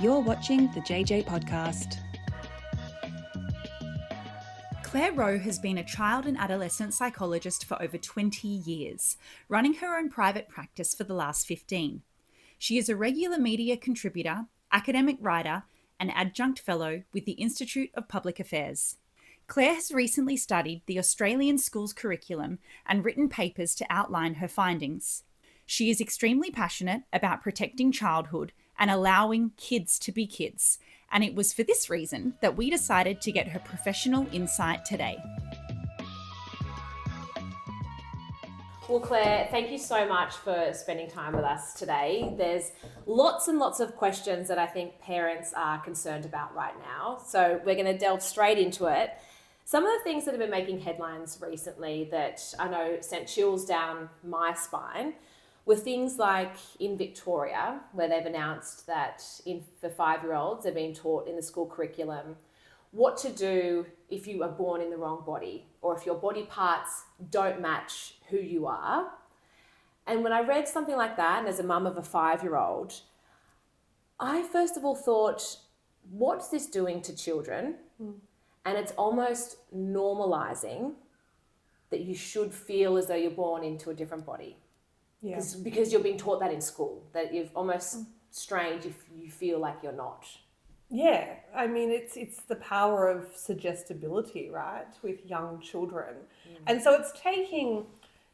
You're watching the JJ Podcast. Clare Rowe has been a child and adolescent psychologist for over 20 years, running her own private practice for the last 15. She is a regular media contributor, academic writer, and adjunct fellow with the Institute of Public Affairs. Clare has recently studied the Australian schools curriculum and written papers to outline her findings. She is extremely passionate about protecting childhood and allowing kids to be kids, and it was for this reason that we decided to get her professional insight today. Well, Clare, thank you so much for spending time with us today. There's lots and lots of questions that I think parents are concerned about right now, so we're going to delve straight into it. Some of the things that have been making headlines recently that I know sent chills down my spine were things like in Victoria, where they've announced that for 5-year-olds, they're being taught in the school curriculum what to do if you are born in the wrong body or if your body parts don't match who you are. And when I read something like that, and as a mum of a 5-year-old, I first of all thought, what's this doing to children? And it's almost normalizing that you should feel as though you're born into a different body. Yeah. Because you're being taught that in school, that you're almost strange if you feel like you're not. Yeah, I mean, it's the power of suggestibility, right, with young children. And so it's taking,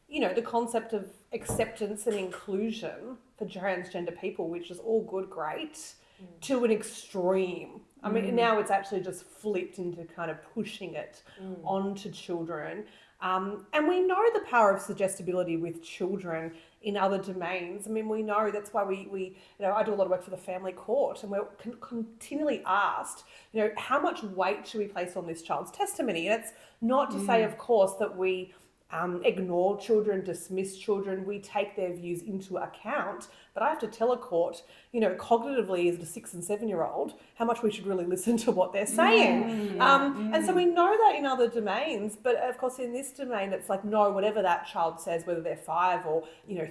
the concept of acceptance and inclusion for transgender people, which is all good, great, to an extreme. I mean, now it's actually just flipped into kind of pushing it onto children. And we know the power of suggestibility with children in other domains. I mean, we know that's why we I do a lot of work for the family court, and we're continually asked, how much weight should we place on this child's testimony? And it's not to say, of course, that we ignore children, dismiss children, we take their views into account. But I have to tell a court, cognitively as a 6 and 7-year-old, how much we should really listen to what they're saying. And so we know that in other domains, but of course in this domain, it's like, no, whatever that child says, whether they're 5 or,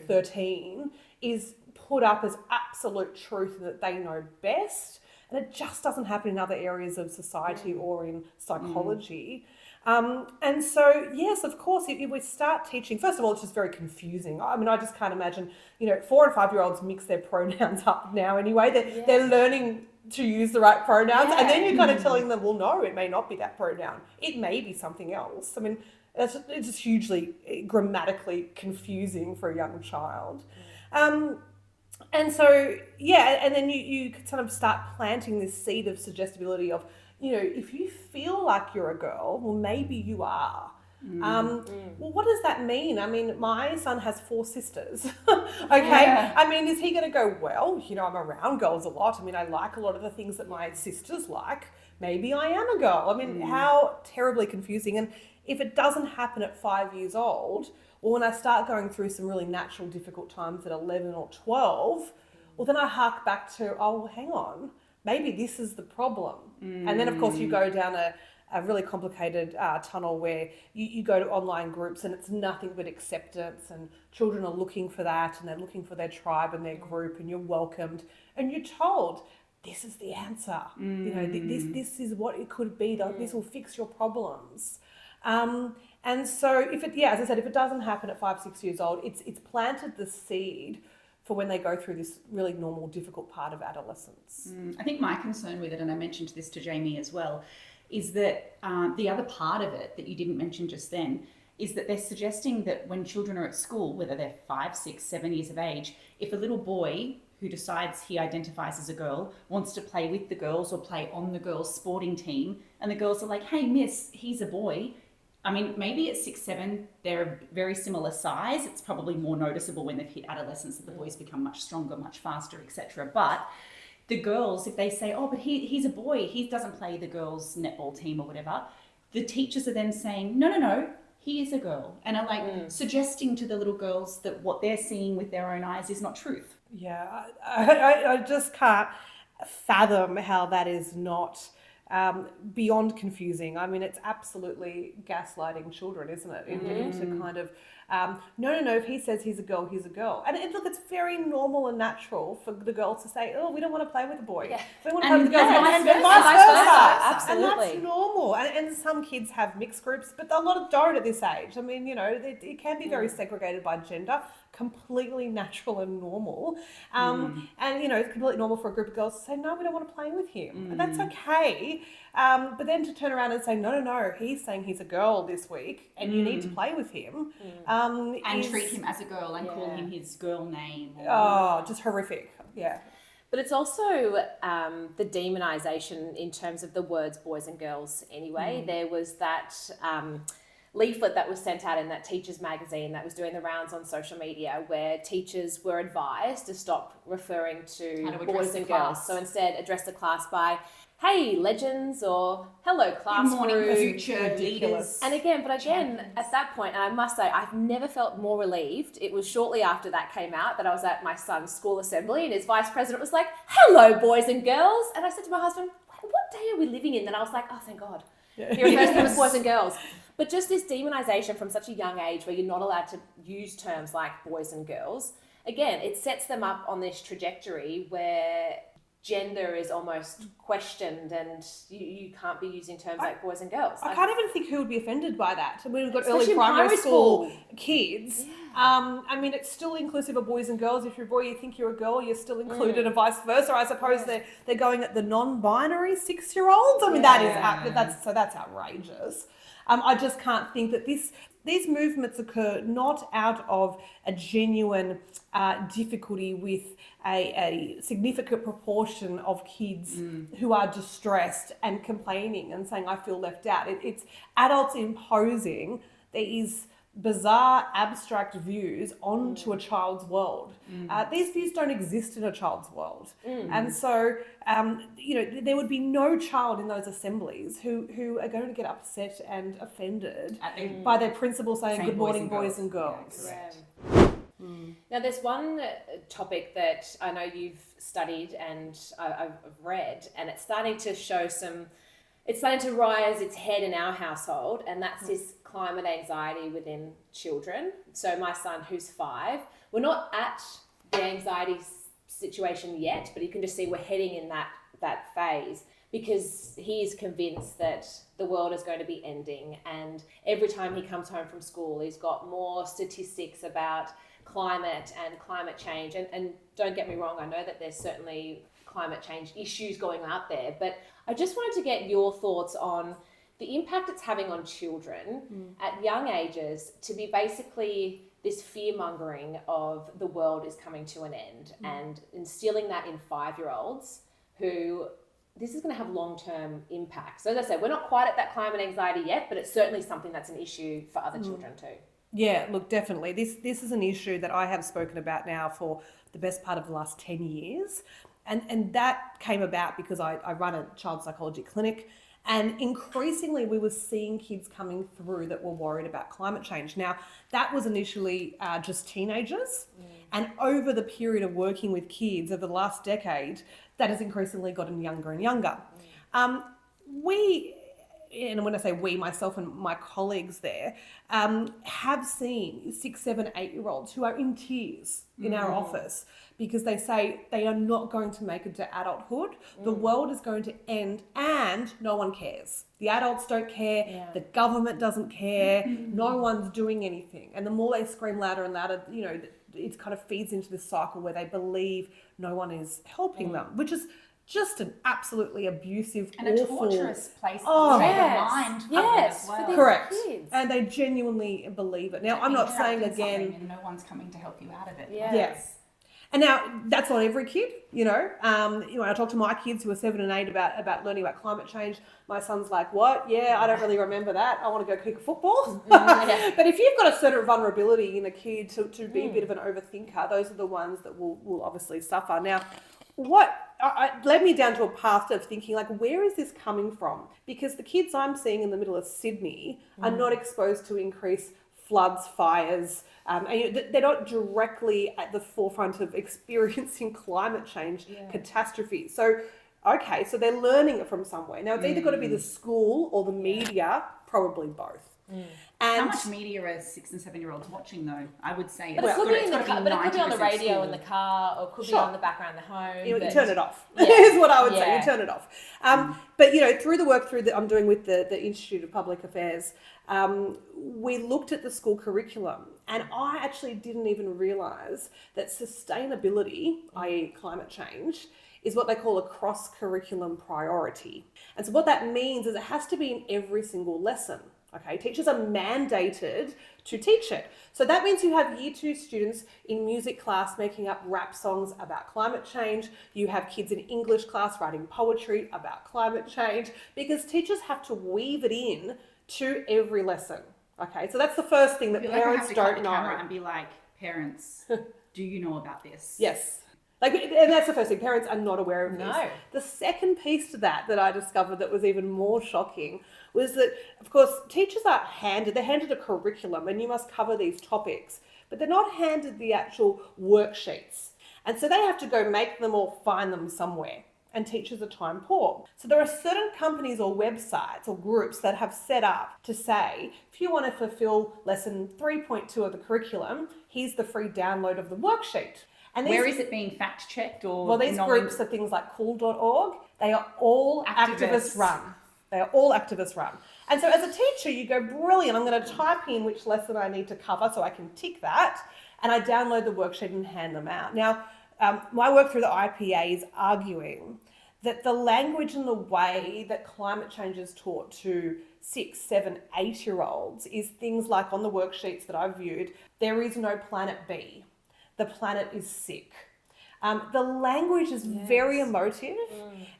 13, is put up as absolute truth and that they know best. And it just doesn't happen in other areas of society or in psychology. And so, yes, of course, if we start teaching, first of all, it's just very confusing. I mean, I just can't imagine, 4 and 5-year-olds mix their pronouns up now anyway. They're learning to use the right pronouns. And then you're kind of telling them, well, no, it may not be that pronoun. It may be something else. I mean, it's just hugely grammatically confusing for a young child. And so, and then you kind of start planting this seed of suggestibility of, if you feel like you're a girl, well, maybe you are. Well, what does that mean? I mean, my son has 4 sisters. Okay. Yeah. I mean, is he going to go, well, I'm around girls a lot. I mean, I like a lot of the things that my sisters like. Maybe I am a girl. I mean, how terribly confusing. And if it doesn't happen at 5 years old, well, when I start going through some really natural, difficult times at 11 or 12, well, then I hark back to, well, hang on. Maybe this is the problem. And then, of course, you go down a really complicated tunnel where you go to online groups and it's nothing but acceptance, and children are looking for that, and they're looking for their tribe and their group, and you're welcomed and you're told, this is the answer. This is what it could be. This will fix your problems. And so as I said, if it doesn't happen at 5, 6 years old, it's planted the seed for when they go through this really normal, difficult part of adolescence. I think my concern with it, and I mentioned this to Jaimee as well, is that the other part of it that you didn't mention just then is that they're suggesting that when children are at school, whether they're 5, 6, 7 years of age, if a little boy who decides he identifies as a girl wants to play with the girls or play on the girls' sporting team, and the girls are like, hey, miss, he's a boy. I mean, maybe at 6, 7, they're a very similar size. It's probably more noticeable when they've hit adolescence that the boys become much stronger, much faster, etc. But the girls, if they say, oh, but he's a boy, he doesn't play the girls' netball team or whatever, the teachers are then saying, no, he is a girl, and are like suggesting to the little girls that what they're seeing with their own eyes is not truth. Yeah, I just can't fathom how that is not beyond confusing. I mean, it's absolutely gaslighting children, isn't it? Into kind of No, if he says he's a girl, he's a girl. And look, it's very normal and natural for the girls to say, oh, we don't want to play with the boy. Yeah. We want to play with the girls. and And vice versa. Absolutely. And that's normal. And some kids have mixed groups, but a lot of don't at this age. I mean, it can be very segregated by gender, completely natural and normal. And, it's completely normal for a group of girls to say, no, we don't want to play with him. And that's okay. But then to turn around and say, no, he's saying he's a girl this week and you need to play with him. And treat him as a girl and call him his girl name. Just horrific. Yeah. But it's also the demonisation in terms of the words boys and girls anyway. There was that leaflet that was sent out in that teachers magazine that was doing the rounds on social media where teachers were advised to stop referring to boys and girls. So instead address the class by, hey, legends, or hello, class morning, group. future leaders. And again, champions. at that point, and I must say, I've never felt more relieved. It was shortly after that came out that I was at my son's school assembly and his vice president was like, hello, boys and girls. And I said to my husband, what day are we living in? And I was like, oh, thank God. He refers to them as boys and girls. But just this demonisation from such a young age where you're not allowed to use terms like boys and girls, again, it sets them up on this trajectory where gender is almost questioned and you can't be using terms like boys and girls. I can't even think who would be offended by that. I mean, we've got Especially early in primary school school kids. I mean, it's still inclusive of boys and girls. If you're a boy, you think you're a girl, you're still included, and vice versa. I suppose they're going at the non-binary 6-year-olds. I mean, that's outrageous. I just can't think that these movements occur not out of a genuine difficulty with a significant proportion of kids who are distressed and complaining and saying, I feel left out. It's adults imposing these bizarre, abstract views onto a child's world. These views don't exist in a child's world. And so, there would be no child in those assemblies who are going to get upset and offended by their principal saying, good morning, boys and girls. Now, there's one topic that I know you've studied and I've read, and it's starting to show it's starting to rise its head in our household, and that's this climate anxiety within children. So my son, who's 5, we're not at the anxiety situation yet, but you can just see we're heading in that phase because he is convinced that the world is going to be ending, and every time he comes home from school, he's got more statistics about climate and climate change. And don't get me wrong, I know that there's certainly climate change issues going out there, but I just wanted to get your thoughts on the impact it's having on children at young ages to be basically this fear-mongering of the world is coming to an end and instilling that in 5-year-olds who this is going to have long-term impacts. So as I said, we're not quite at that climate anxiety yet, but it's certainly something that's an issue for other children too. Yeah, look, definitely. This is an issue that I have spoken about now for the best part of the last 10 years. And that came about because I run a child psychology clinic, and increasingly we were seeing kids coming through that were worried about climate change. Now, that was initially just teenagers. And over the period of working with kids over the last decade, that has increasingly gotten younger and younger. And when I say we, myself and my colleagues there, have seen 6, 7, 8-year-olds who are in tears in our office because they say they are not going to make it to adulthood. The world is going to end and no one cares. The adults don't care. The government doesn't care. No one's doing anything. And the more they scream louder and louder, it kind of feeds into this cycle where they believe no one is helping them, which is just an absolutely abusive, and awful, a torturous place to yes. mind. Yes, well. for these Correct. kids. And they genuinely believe it. Now, I'm not saying again, and no one's coming to help you out of it. Yes. And now that's not every kid, I talk to my kids who are 7 and 8 about learning about climate change. My son's like, what? Yeah, I don't really remember that. I want to go kick a football. But if you've got a certain vulnerability in a kid to be a bit of an overthinker, those are the ones that will obviously suffer. Now, what led me down to a path of thinking, like, where is this coming from? Because the kids I'm seeing in the middle of Sydney are not exposed to increased floods, fires, and they're not directly at the forefront of experiencing climate change catastrophe. So, okay, so they're learning it from somewhere. Now, it's either got to be the school or the media, probably both. And How much media are 6 and 7 year olds watching though? I would say But it could be in the car, but it could be on the 90% radio in school. the car, or it could be Sure. on the background at home. you but- turn it off, Yeah. is what I would say. Yeah. You turn it off. But, through the work that I'm doing with the Institute of Public Affairs, we looked at the school curriculum, and I actually didn't even realise that sustainability, i.e. climate change, is what they call a cross-curriculum priority. And so what that means is it has to be in every single lesson. Okay, teachers are mandated to teach it. So that means you have year 2 students in music class making up rap songs about climate change. You have kids in English class writing poetry about climate change, because teachers have to weave it in to every lesson. Okay, so that's the first thing that I feel like I parents have to cut don't the know. camera and be like, parents, do you know about this? Yes. And that's the first thing. Parents are not aware of this. No. The second piece to that I discovered that was even more shocking was that, of course, teachers they're handed a curriculum and you must cover these topics, but they're not handed the actual worksheets. And so they have to go make them or find them somewhere. And teachers are time poor. So there are certain companies or websites or groups that have set up to say, if you want to fulfill lesson 3.2 of the curriculum, here's the free download of the worksheet. And Where is it being fact checked or? Well, these groups are things like cool.org. They are all activist run. They are all activist run. And so as a teacher, you go, brilliant, I'm going to type in which lesson I need to cover so I can tick that. And I download the worksheet and hand them out. Now, my work through the IPA is arguing that the language and the way that climate change is taught to 6, 7, 8-year-olds is things like on the worksheets that I've viewed, there is no planet B. The planet is sick. The language is very emotive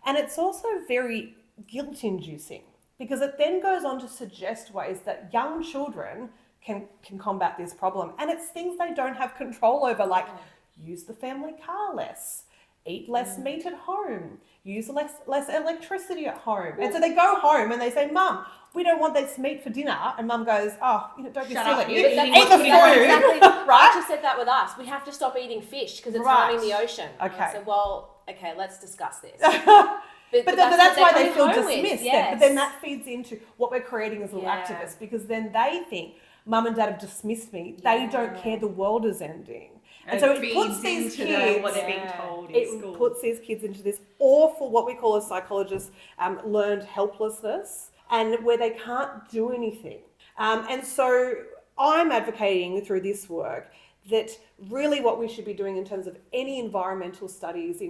and it's also very guilt-inducing, because it then goes on to suggest ways that young children can combat this problem. And it's things they don't have control over, like use the family car less, eat less meat at home, use less electricity at home. And so they go home and they say, Mum, we don't want this meat for dinner. And Mum goes, oh, don't be Shut silly. up, Eat you're the eating food, what's put in front of you. Exactly. right? She said that with us. We have to stop eating fish because it's Right. harming the ocean. Okay. I said, well, okay, let's discuss this. But that's why they feel coming home with, dismissed. yes. But then that feeds into what we're creating as little Yeah. activists, because then they think, Mum and Dad have dismissed me. They don't care, the world is ending. And so it puts these kids, what they're being told in it school. puts these kids into this awful, what we call as psychologists, learned helplessness, and where they can't do anything. And so I'm advocating through this work that really what we should be doing in terms of any environmental studies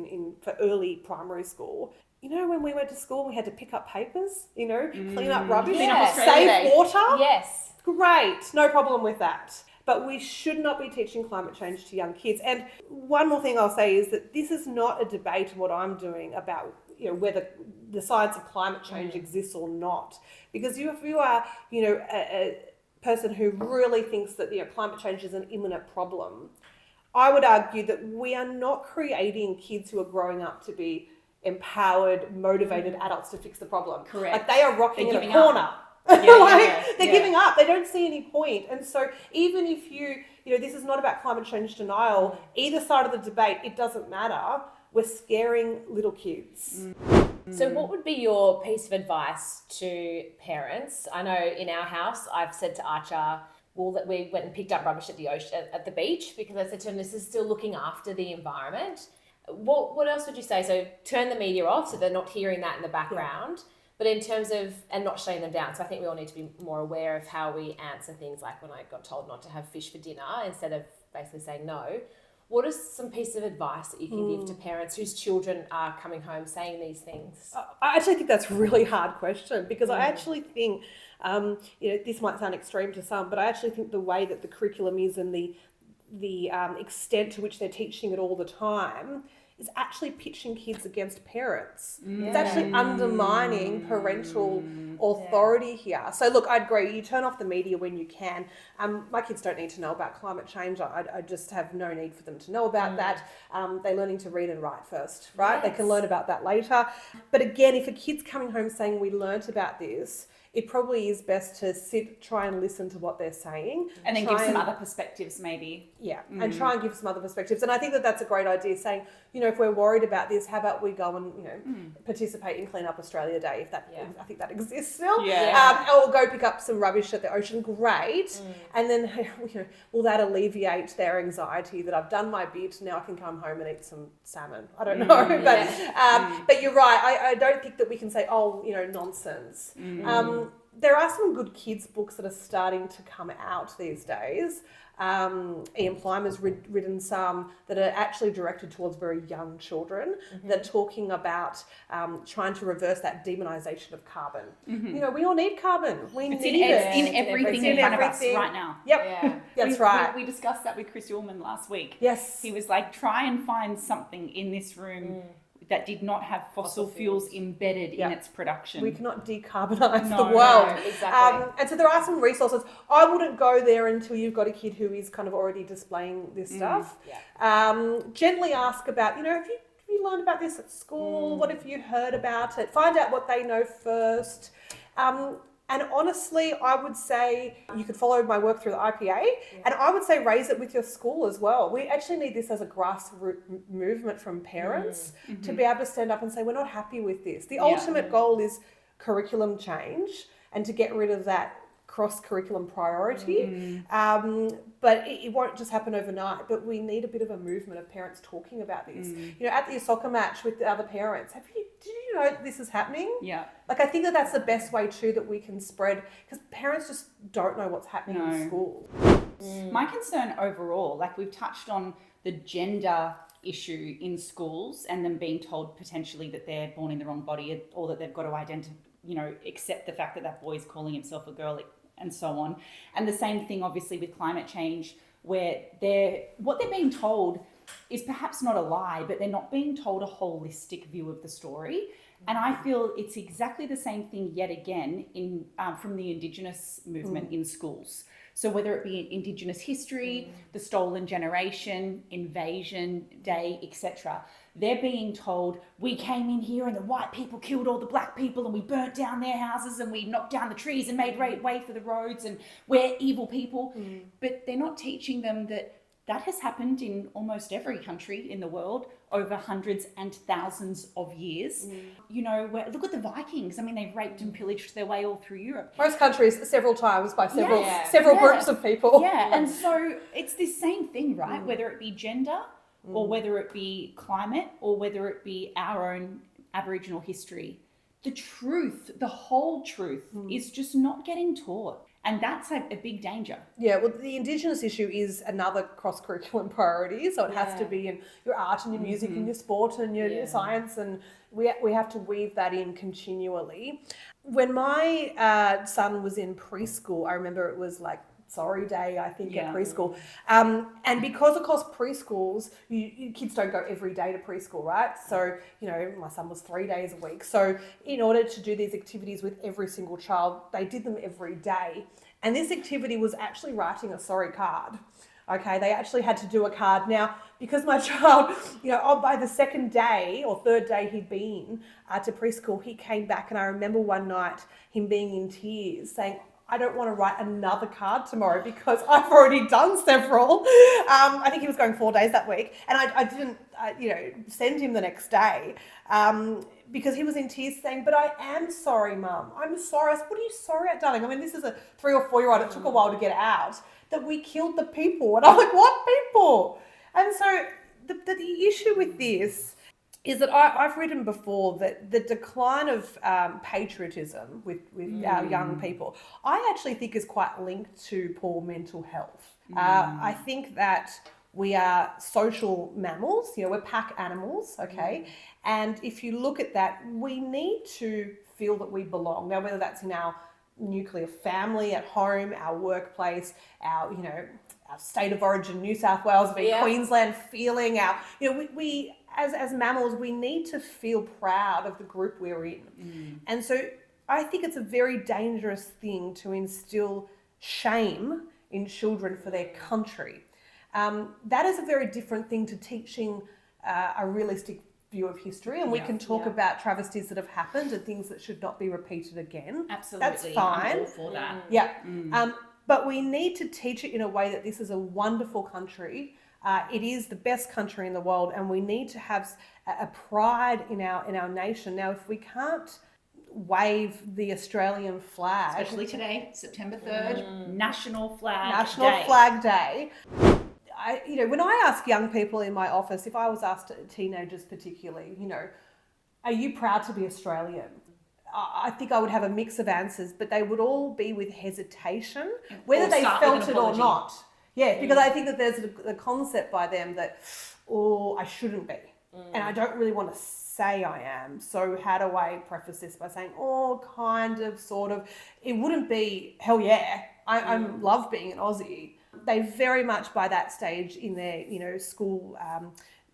for early primary school, when we went to school, we had to pick up papers, clean up rubbish, Clean up Australia save Day. water. Yes. Great, no problem with that. But we should not be teaching climate change to young kids. And one more thing I'll say is that this is not a debate in what I'm doing about whether the science of climate change exists or not. Because if you are a person who really thinks that climate change is an imminent problem, I would argue that we are not creating kids who are growing up to be empowered, motivated adults to fix the problem. Correct. Like they are rocking They're in a giving up. corner. Yeah. They're giving up. They don't see any point. And so even if this is not about climate change denial, either side of the debate, it doesn't matter. We're scaring little kids. So what would be your piece of advice to parents? I know in our house, I've said to Archer, that we went and picked up rubbish at the ocean, at the beach, because I said to him, this is still looking after the environment. What else would you say? So turn the media off so they're not hearing that in the background. But in terms of, and not shutting them down. So I think we all need to be more aware of how we answer things like when I got told not to have fish for dinner instead of basically saying no. What are some pieces of advice that you can give to parents whose children are coming home saying these things? I actually think that's a really hard question, because I actually think, this might sound extreme to some, but I actually think the way that the curriculum is and the extent to which they're teaching it all the time is actually pitching kids against parents. It's actually undermining parental authority here. So look, I agree, you turn off the media when you can. My kids don't need to know about climate change. I just have no need for them to know about that. They're learning to read and write first, right? They can learn about that later. But again, if a kid's coming home saying we learnt about this, it probably is best to try and listen to what they're saying. And then give some other perspectives maybe. Yeah, and try and give some other perspectives. And I think that that's a great idea, saying, you know, if we're worried about this, how about we go and, you know, participate in Clean Up Australia Day, if that, I think that exists still. Yeah. Or go pick up some rubbish at the ocean, great. And then, you know, will that alleviate their anxiety that I've done my bit, now I can come home and eat some salmon? I don't know. But you're right, I don't think that we can say, oh, you know, nonsense. There are some good kids books that are starting to come out these days. Ian Plimer's written some that are actually directed towards very young children that are talking about trying to reverse that demonisation of carbon. You know, we all need carbon. It's in everything in front of us right now. Yep, that's right. We discussed that with Chris Ullman last week. Yes. He was like, try and find something in this room that did not have fossil fuels embedded in its production. We cannot decarbonise the world. No, exactly. And so there are some resources. I wouldn't go there until you've got a kid who is kind of already displaying this stuff. Gently ask about, you know, have you learned about this at school? What have you heard about it? Find out what they know first. And honestly, I would say you could follow my work through the IPA, and I would say raise it with your school as well. We actually need this as a grassroots movement from parents to be able to stand up and say, we're not happy with this. The ultimate goal is curriculum change and to get rid of that cross-curriculum priority. But it won't just happen overnight, but we need a bit of a movement of parents talking about this. You know, at the soccer match with the other parents, did you know this is happening? Yeah. Like, I think that that's the best way too that we can spread, because parents just don't know what's happening in school. My concern overall, like we've touched on the gender issue in schools and them being told potentially that they're born in the wrong body or that they've got to accept the fact that that boy is calling himself a girl and so on. And the same thing obviously with climate change, where what they're being told is perhaps not a lie, but they're not being told a holistic view of the story. And I feel it's exactly the same thing yet again from the Indigenous movement in schools. So whether it be Indigenous history, the Stolen Generation, Invasion Day, etc., they're being told, we came in here and the white people killed all the black people and we burnt down their houses and we knocked down the trees and made way for the roads and we're evil people. But they're not teaching them that has happened in almost every country in the world over hundreds and thousands of years. You know, look at the Vikings. I mean, they've raped and pillaged their way all through Europe. Most countries, several times by several groups of people. Yeah, and so it's this same thing, right? Whether it be gender or whether it be climate or whether it be our own Aboriginal history. The truth, the whole truth is just not getting taught. And that's a big danger. Yeah, well, the Indigenous issue is another cross-curriculum priority. So it has to be in your art and your music and your sport and your science. And we have to weave that in continually. When my son was in preschool, I remember it was like Sorry Day, I think, at preschool. And because, of course, preschools, kids don't go every day to preschool, right? So, you know, my son was 3 days a week. So in order to do these activities with every single child, they did them every day. And this activity was actually writing a sorry card. Okay, they actually had to do a card. Now, because my child, you know, by the second day or third day he'd been to preschool, he came back, and I remember one night him being in tears saying, I don't want to write another card tomorrow because I've already done several. I think he was going 4 days that week, and I didn't, send him the next day because he was in tears saying, but I am sorry, Mum. I'm sorry. I said, what are you sorry at, darling? I mean, this is a 3 or 4 year old. It took a while to get out that we killed the people. And I'm like, what people? And so the issue with this is that I've written before that the decline of patriotism with our young people, I actually think is quite linked to poor mental health. I think that we are social mammals, you know, we're pack animals, okay? And if you look at that, we need to feel that we belong. Now, whether that's in our nuclear family, at home, our workplace, our state of origin, New South Wales, Queensland, feeling we as mammals, we need to feel proud of the group we're in. And so I think it's a very dangerous thing to instill shame in children for their country. That is a very different thing to teaching a realistic view of history, and we can talk about travesties that have happened and things that should not be repeated again. Absolutely. That's fine. I'm all for that. Yeah. But we need to teach it in a way that this is a wonderful country. It is the best country in the world, and we need to have a pride in our nation. Now, if we can't wave the Australian flag, Especially today, September 3rd, National Flag Day. When I ask young people in my office, if I was asked teenagers particularly, are you proud to be Australian? I think I would have a mix of answers, but they would all be with hesitation, whether they felt it or not. Yeah, because I think that there's a concept by them that, I shouldn't be. And I don't really want to say I am. So how do I preface this by saying, kind of, sort of. It wouldn't be, hell yeah, I love being an Aussie. They very much by that stage in their, school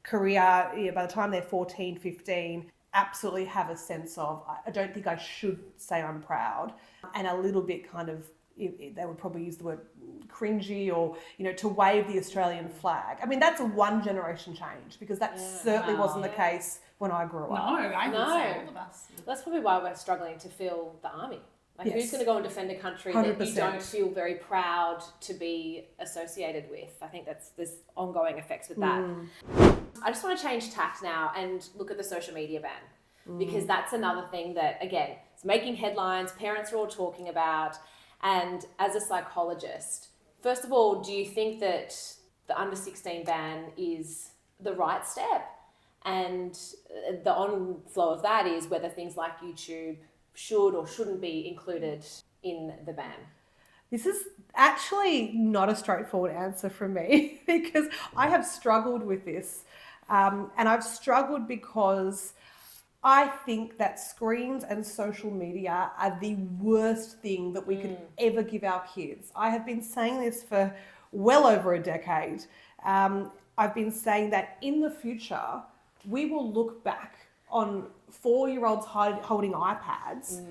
career, by the time they're 14, 15, absolutely have a sense of, I don't think I should say I'm proud, and a little bit kind of, they would probably use the word cringy or, to wave the Australian flag. I mean, that's a one generation change, because that certainly wasn't the case when I grew up. No, I would say all of us. That's probably why we're struggling to fill the army. Like, who's going to go and defend a country 100%. that you don't feel very proud to be associated with? I think there's ongoing effects with that. I just want to change tact now and look at the social media ban, because that's another thing that, again, it's making headlines, parents are all talking about. And as a psychologist, first of all, do you think that the under 16 ban is the right step? And the on-flow of that is whether things like YouTube should or shouldn't be included in the ban. This is actually not a straightforward answer from me, because I have struggled with this. And I've struggled because I think that screens and social media are the worst thing that we could ever give our kids. I have been saying this for well over a decade. I've been saying that in the future, we will look back on 4-year-olds holding iPads,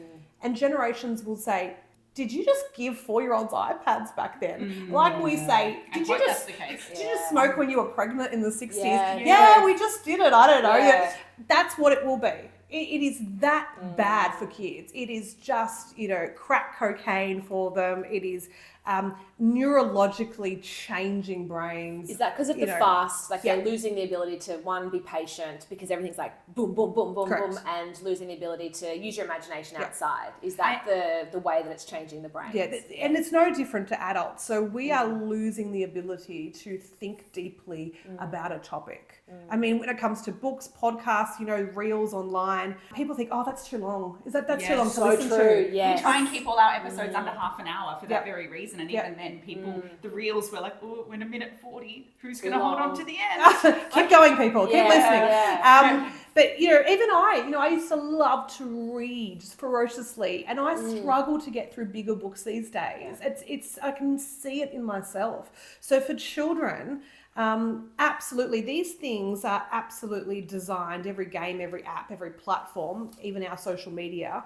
and generations will say, did you just give 4-year-olds iPads back then? Like we say, did you just smoke when you were pregnant in the 60s? Yeah, we just did it. I don't know. Yeah. That's what it will be. It is that bad for kids. It is just, crack cocaine for them. It is neurologically changing brains. Is that because of the fast? Like they're losing the ability to, one, be patient, because everything's like boom, boom, boom, boom, Correct. boom, and losing the ability to use your imagination outside. Is that the way that it's changing the brain? Yeah, and it's no different to adults. So we are losing the ability to think deeply about a topic. I mean, when it comes to books, podcasts, reels online, people think, that's too long. That's too long to listen to? Yeah. We try and keep all our episodes under half an hour for that very reason. And even then, people, the reels were like, we're in a minute 40. Who's going to hold on to the end? Keep going, people. Keep listening. Yeah. But, even I used to love to read ferociously, and I struggle to get through bigger books these days. It's I can see it in myself. So for children, absolutely, these things are absolutely designed, every game, every app, every platform, even our social media.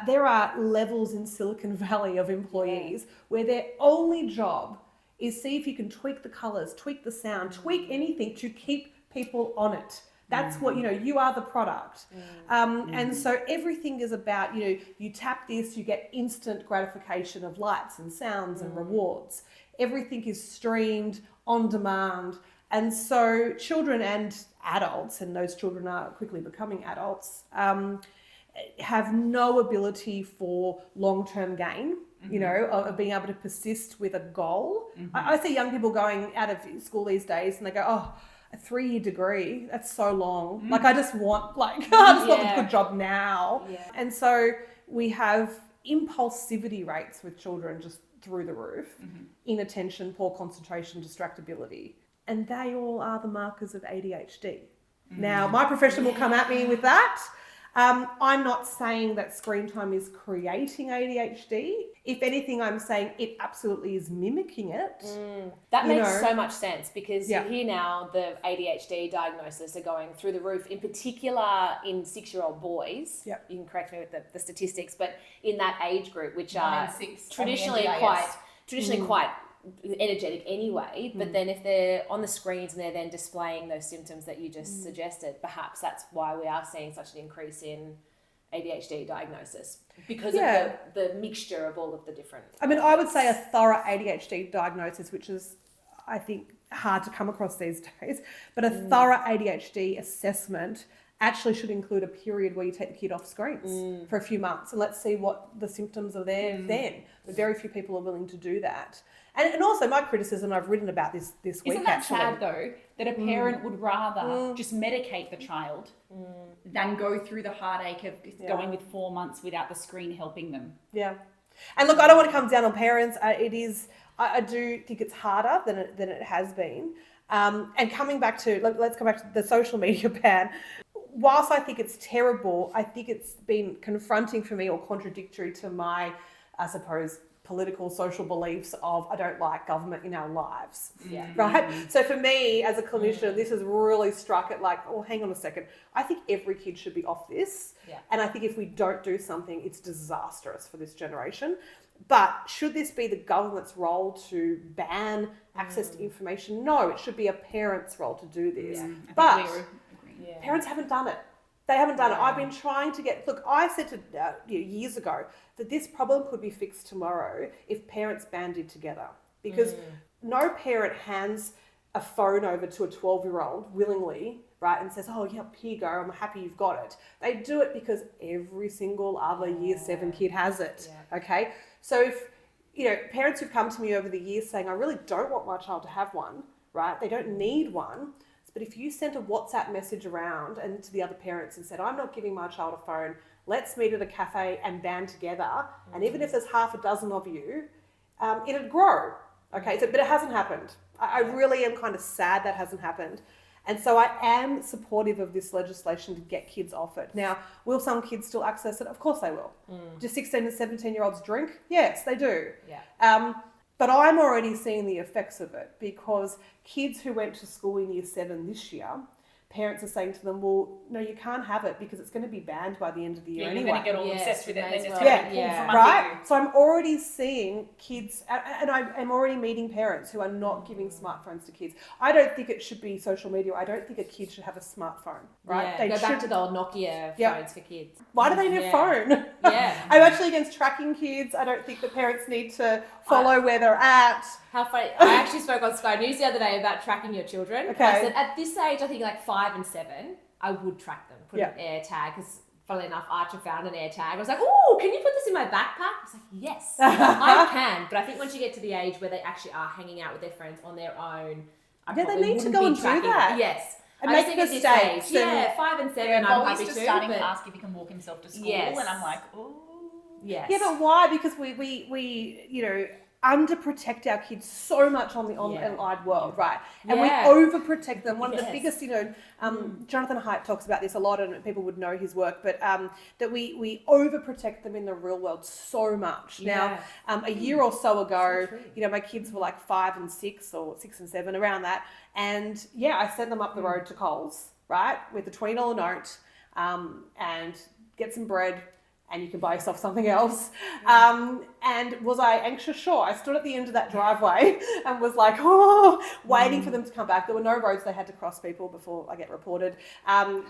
There are levels in Silicon Valley of employees where their only job is see if you can tweak the colors, tweak the sound, tweak anything to keep people on it. That's what, you are the product. And so everything is about, you tap this, you get instant gratification of lights and sounds and rewards. Everything is streamed on demand. And so children and adults, and those children are quickly becoming adults, have no ability for long-term gain, of being able to persist with a goal. I see young people going out of school these days and they go, a 3-year degree, that's so long. Like, I just want, want a good job now. Yeah. And so we have impulsivity rates with children just through the roof, inattention, poor concentration, distractibility. And they all are the markers of ADHD. Now, my profession will come at me with that. I'm not saying that screen time is creating ADHD. If anything, I'm saying it absolutely is mimicking it. That makes so much sense, because you hear now the ADHD diagnosis are going through the roof, in particular in 6-year-old boys. Yep. You can correct me with the statistics, but in that age group, which are traditionally quite energetic anyway, but then if they're on the screens and they're then displaying those symptoms that you just suggested, perhaps that's why we are seeing such an increase in ADHD diagnosis, because of the mixture of all of the different. I mean, I would say a thorough ADHD diagnosis, which is, I think, hard to come across these days, but a thorough ADHD assessment actually should include a period where you take the kid off screens for a few months and let's see what the symptoms are there then. But very few people are willing to do that. And also my criticism, I've written about this week actually. Isn't that sad though, that a parent would rather just medicate the child than go through the heartache of going with 4 months without the screen helping them? Yeah. And look, I don't want to come down on parents. I do think it's harder than it has been. And coming back to, let's come back to the social media ban. Whilst I think it's terrible, I think it's been confronting for me or contradictory to my, I suppose, political, social beliefs of I don't like government in our lives, right? So for me as a clinician, this has really struck at like, oh, hang on a second. I think every kid should be off this. And I think if we don't do something, it's disastrous for this generation. But should this be the government's role to ban access to information? No, it should be a parent's role to do this. But parents haven't done it. They haven't done it. I've been trying to look, I said to years ago that this problem could be fixed tomorrow if parents banded together, because no parent hands a phone over to a 12-year-old willingly, right, and says, oh, yeah, here you go, I'm happy you've got it. They do it because every single other year 7 kid has it, okay? So if, parents who've come to me over the years saying, I really don't want my child to have one, right, they don't need one, but if you sent a WhatsApp message around and to the other parents and said, I'm not giving my child a phone, let's meet at a cafe and band together, and even if there's half a dozen of you, it'd grow, okay? But it hasn't happened. I really am kind of sad that hasn't happened. And so I am supportive of this legislation to get kids off it. Now, will some kids still access it? Of course they will. Do 16 and 17-year-olds drink? Yes, they do. But I'm already seeing the effects of it, because kids who went to school in year 7 this year, parents are saying to them, well, no, you can't have it because it's going to be banned by the end of the year anyway. You're going to get all obsessed with it and then it's going to be pulled from under right? you. So I'm already seeing kids, and I'm already meeting parents who are not giving smartphones to kids. I don't think it should be social media. I don't think a kid should have a smartphone, right? Go back to the old Nokia phones for kids. Why do they need a phone? I'm actually against tracking kids. I don't think the parents need to follow where they're at. How funny. I actually spoke on Sky News the other day about tracking your children. Okay. I said at this age, I think like 5 and 7, I would track them, put an air tag, because funnily enough, Archer found an air tag. I was like, oh, can you put this in my backpack? I was like, yes, I can. But I think once you get to the age where they actually are hanging out with their friends on their own, they need to go and do that. Yes. And I make think at this mistakes. age, 5 and 7, I'm happy just to. starting to ask if he can walk himself to school, and I'm like, oh. Yes. Yeah, but why? Because we underprotect our kids so much on the online world, right? And we overprotect them. One of the biggest, Jonathan Haidt talks about this a lot, and people would know his work, but that we overprotect them in the real world so much. Now, a year or so ago, my kids were like 5 and 6 or 6 and 7, around that. And I sent them up the road to Coles, right, with a $20 note, and get some bread, and you can buy yourself something else. And was I anxious? Sure. I stood at the end of that driveway and was like, waiting for them to come back. There were no roads they had to cross, people, before I get reported.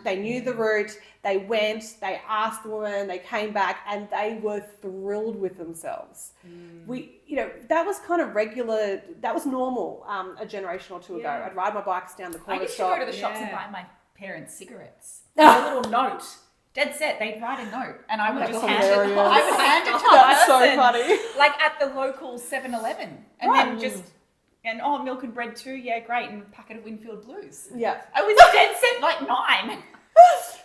They knew the route. They went, they asked the woman, they came back, and they were thrilled with themselves. That was kind of regular, that was normal a generation or two ago. I'd ride my bikes down the corner I used shop. to go to the shops and buy my parents cigarettes. A little note. Dead set, they'd write a note, and I would just hand it. I would hand it to the That's person, so funny. like at the local 7-Eleven, and then just milk and bread too. Yeah, great, and a packet of Winfield Blues. Yeah, I was dead set like 9.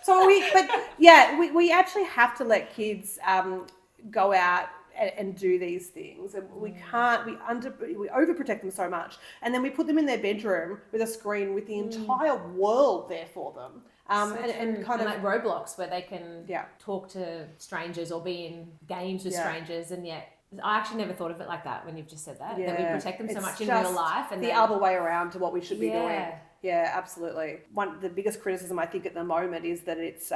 So we actually have to let kids go out and do these things, and we can't. We overprotect them so much, and then we put them in their bedroom with a screen with the entire world there for them. And kind of like Roblox, where they can talk to strangers or be in games with strangers, and yet I actually never thought of it like that when you've just said that. That we protect them so much in real life, and the other way around to what we should be doing. Yeah, absolutely. The biggest criticism I think at the moment is that it's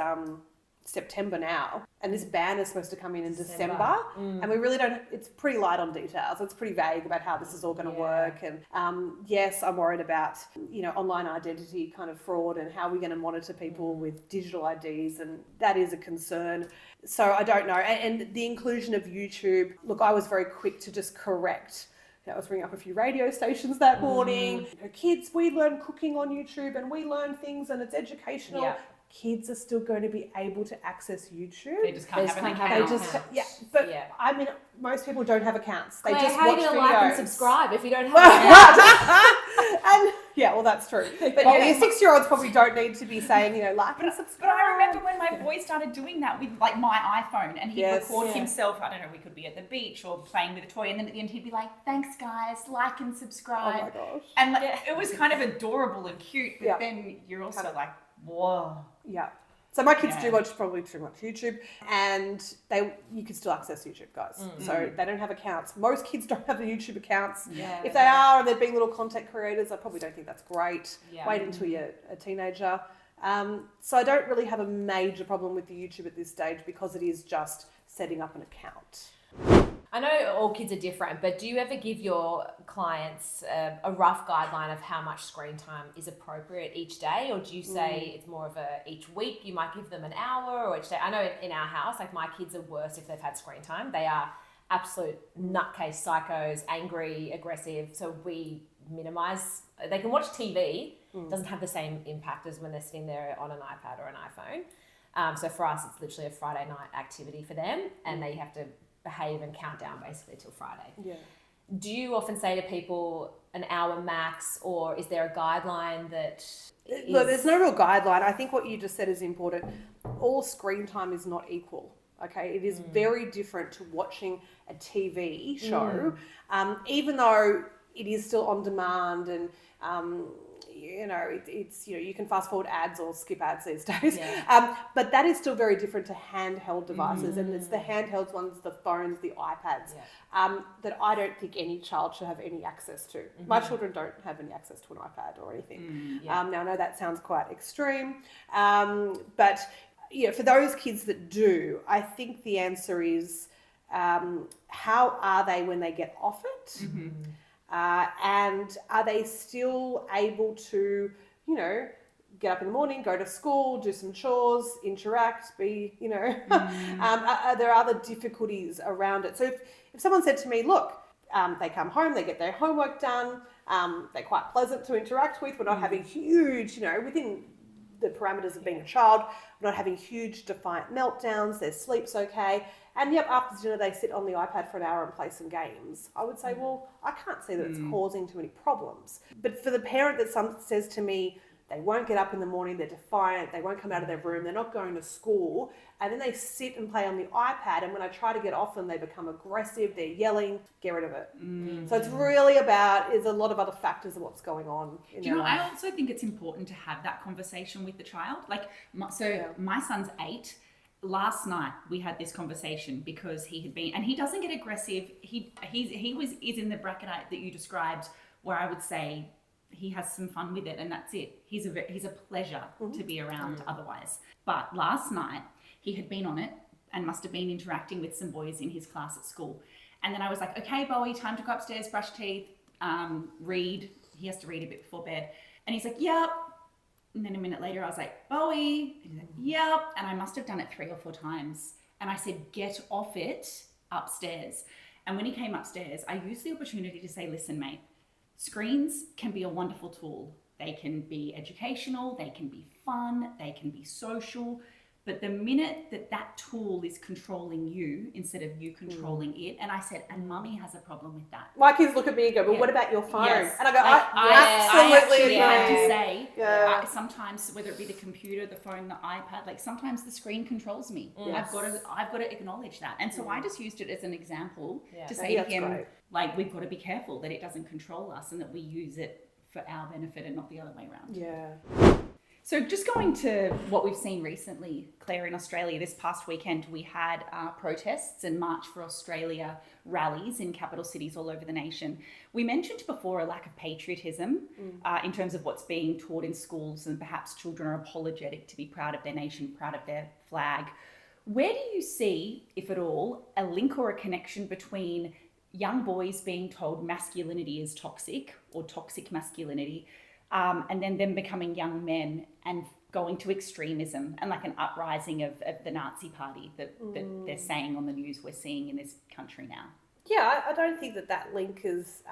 September now, and this ban is supposed to come in December. And we really don't, it's pretty light on details. It's pretty vague about how this is all going to work. And yes, I'm worried about, online identity kind of fraud and how we're going to monitor people with digital IDs, and that is a concern. So I don't know. And the inclusion of YouTube, look, I was very quick to just correct. I was ringing up a few radio stations that morning. Kids, we learn cooking on YouTube and we learn things and it's educational. Yeah. Kids are still going to be able to access YouTube. They just can't have an account. I mean, most people don't have accounts. They Claire, just how watch are you going to videos. like and subscribe if you don't have an account? And well, that's true. But your 6-year-olds probably don't need to be saying, like and subscribe. But I remember when my boy started doing that with like my iPhone, and he'd record himself. I don't know, we could be at the beach or playing with a toy, and then at the end he'd be like, "Thanks, guys, like and subscribe." Oh my gosh! And it was kind of adorable and cute, but then you're also like, whoa. Yeah. So my kids do watch probably too much YouTube, and you can still access YouTube, guys. So they don't have accounts. Most kids don't have the YouTube accounts. If they are and they're being little content creators, I probably don't think that's great. Wait until you're a teenager. So I don't really have a major problem with the YouTube at this stage because it is just setting up an account. I know all kids are different, but do you ever give your clients a rough guideline of how much screen time is appropriate each day? Or do you say it's more of each week you might give them an hour, or each day? I know in our house, like my kids are worse if they've had screen time. They are absolute nutcase psychos, angry, aggressive. So we minimize. They can watch TV. It doesn't have the same impact as when they're sitting there on an iPad or an iPhone. So for us, it's literally a Friday night activity for them, and they have to behave and count down basically till Friday. Yeah. Do you often say to people an hour max, or is there a guideline that Look, there's no real guideline. I think what you just said is important. All screen time is not equal. Okay, it is very different to watching a TV show, even though it is still on demand and it's you can fast forward ads or skip ads these days. But that is still very different to handheld devices, and it's the handheld ones, the phones, the iPads, that I don't think any child should have any access to. My children don't have any access to an iPad or anything. Now I know that sounds quite extreme, but for those kids that do, I think the answer is how are they when they get off it? And are they still able to, get up in the morning, go to school, do some chores, interact, be, are there other difficulties around it? So if someone said to me, look, they come home, they get their homework done, they're quite pleasant to interact with, we're not having huge, within the parameters of being a child, we're not having huge defiant meltdowns, their sleep's okay. And after dinner they sit on the iPad for an hour and play some games. I would say, well, I can't see that it's causing too many problems. But for the parent that says to me, they won't get up in the morning, they're defiant, they won't come out of their room, they're not going to school, and then they sit and play on the iPad, and when I try to get off them, they become aggressive, they're yelling, get rid of it. So it's really there's a lot of other factors of what's going on in their life. I also think it's important to have that conversation with the child. My son's 8. Last night we had this conversation because he had been, and he doesn't get aggressive. He is in the bracket that you described, where I would say he has some fun with it, and that's it. He's a pleasure to be around otherwise. But last night he had been on it and must have been interacting with some boys in his class at school. And then I was like, okay, Bowie, time to go upstairs, brush teeth, read. He has to read a bit before bed. And he's like, yep. And then a minute later I was like, Bowie. And he's like, yep. And I must have done it 3 or 4 times. And I said, get off it upstairs. And when he came upstairs, I used the opportunity to say, listen, mate, screens can be a wonderful tool. They can be educational, they can be fun, they can be social. But the minute that tool is controlling you instead of you controlling it, and I said, and mummy has a problem with that. My kids look at me and go, well, what about your phone? Yes. And I go, I absolutely had to say, sometimes, whether it be the computer, the phone, the iPad, sometimes the screen controls me. I've got to acknowledge that. And so I just used it as an example to say to him, we've got to be careful that it doesn't control us and that we use it for our benefit and not the other way around. Yeah. So just going to what we've seen recently, Claire, in Australia, this past weekend, we had protests and March for Australia rallies in capital cities all over the nation. We mentioned before a lack of patriotism in terms of what's being taught in schools, and perhaps children are apologetic to be proud of their nation, proud of their flag. Where do you see, if at all, a link or a connection between young boys being told masculinity is toxic or toxic masculinity, and then them becoming young men and going to extremism and like an uprising of the Nazi party that they're saying on the news we're seeing in this country now? Yeah, I don't think that link is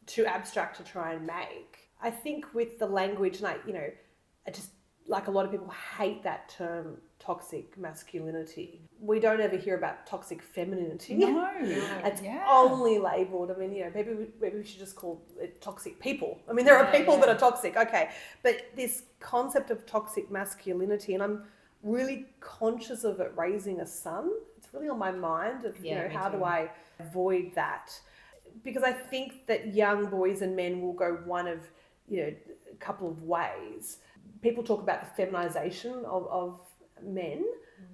too abstract to try and make. I think with the language, like, you know, I just, like a lot of people hate that term, toxic masculinity. We don't ever hear about toxic femininity. No. It's only labelled, I mean, you know, maybe we should just call it toxic people. I mean, there are people that are toxic, okay. But this concept of toxic masculinity, and I'm really conscious of it raising a son. It's really on my mind of, you know, how do I avoid that? Because I think that young boys and men will go one of, you know, a couple of ways. People talk about the feminization of men,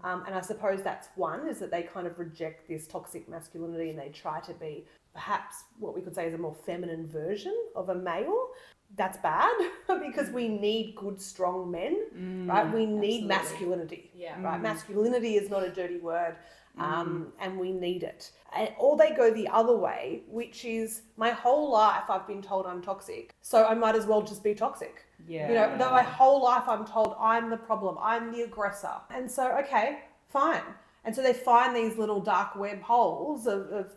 and I suppose that's one, is that they kind of reject this toxic masculinity and they try to be perhaps what we could say is a more feminine version of a male. That's bad because we need good, strong men, right? We need masculinity, right? Masculinity is not a dirty word, and we need it. Or they go the other way, which is my whole life I've been told I'm toxic, so I might as well just be toxic. Yeah. You know, my whole life I'm told I'm the problem, I'm the aggressor. And so, okay, fine. And so they find these little dark web holes of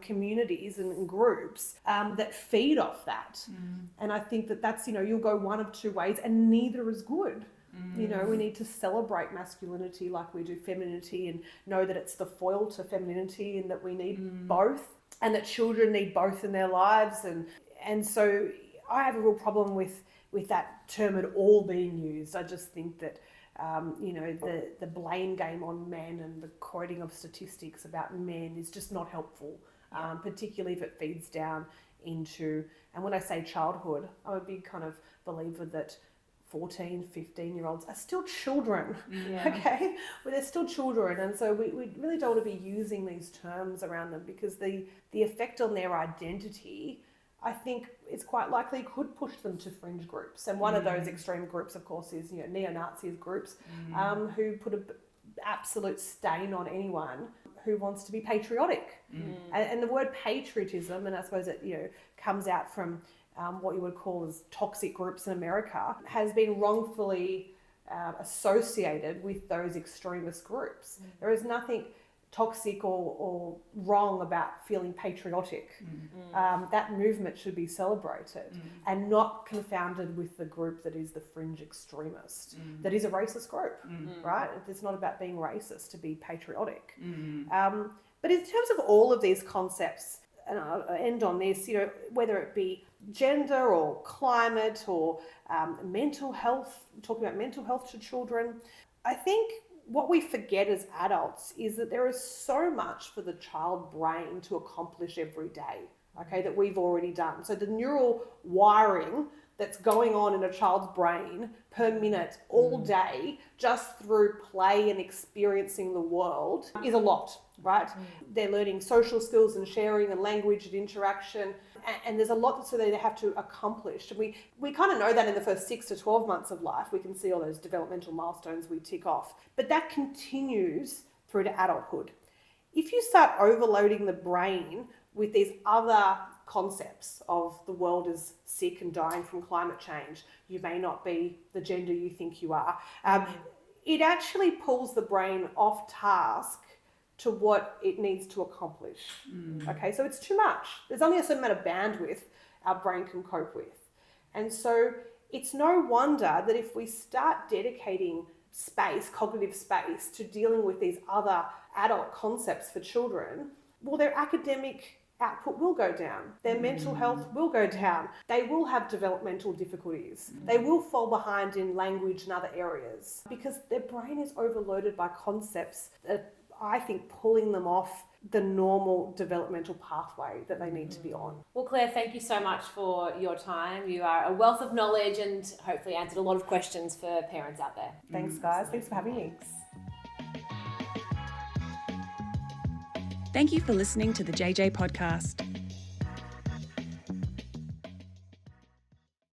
communities and groups that feed off that. And I think that's, you know, you'll go one of two ways and neither is good. You know, we need to celebrate masculinity like we do femininity, and know that it's the foil to femininity and that we need both, and that children need both in their lives. And so I have a real problem with that term at all being used. I just think that, you know, the blame game on men and the quoting of statistics about men is just not helpful, particularly if it feeds down into, and when I say childhood, I'm a big kind of believer that 14, 15-year-olds are still children, okay? Well, they're still children, and so we really don't want to be using these terms around them, because the effect on their identity, I think, it's quite likely could push them to fringe groups. And one of those extreme groups, of course, is, you know, neo-Nazis groups who put an absolute stain on anyone who wants to be patriotic. And the word patriotism, and I suppose it, you know, comes out from what you would call as toxic groups in America, has been wrongfully associated with those extremist groups. There is nothing toxic or wrong about feeling patriotic. That movement should be celebrated and not confounded with the group that is the fringe extremist, that is a racist group, right? It's not about being racist to be patriotic. But in terms of all of these concepts, and I'll end on this, you know, whether it be gender or climate or mental health, talking about mental health to children, I think what we forget as adults is that there is so much for the child brain to accomplish every day, okay, that we've already done. So the neural wiring that's going on in a child's brain per minute all day just through play and experiencing the world is a lot, right? They're learning social skills and sharing and language and interaction, and there's a lot that they have to accomplish. And we kind of know that in the first 6 to 12 months of life, we can see all those developmental milestones we tick off, but that continues through to adulthood. If you start overloading the brain with these other concepts of the world is sick and dying from climate change, you may not be the gender you think you are, it actually pulls the brain off task to what it needs to accomplish. Okay, so it's too much. There's only a certain amount of bandwidth our brain can cope with. And so it's no wonder that if we start dedicating space, cognitive space, to dealing with these other adult concepts for children, well, their academic output will go down. Their mental health will go down. They will have developmental difficulties. They will fall behind in language and other areas because their brain is overloaded by concepts that I think pulling them off the normal developmental pathway that they need to be on. Well, Claire, thank you so much for your time. You are a wealth of knowledge and hopefully answered a lot of questions for parents out there. Thanks, guys. Thanks for having me. Thank you for listening to the JJ podcast.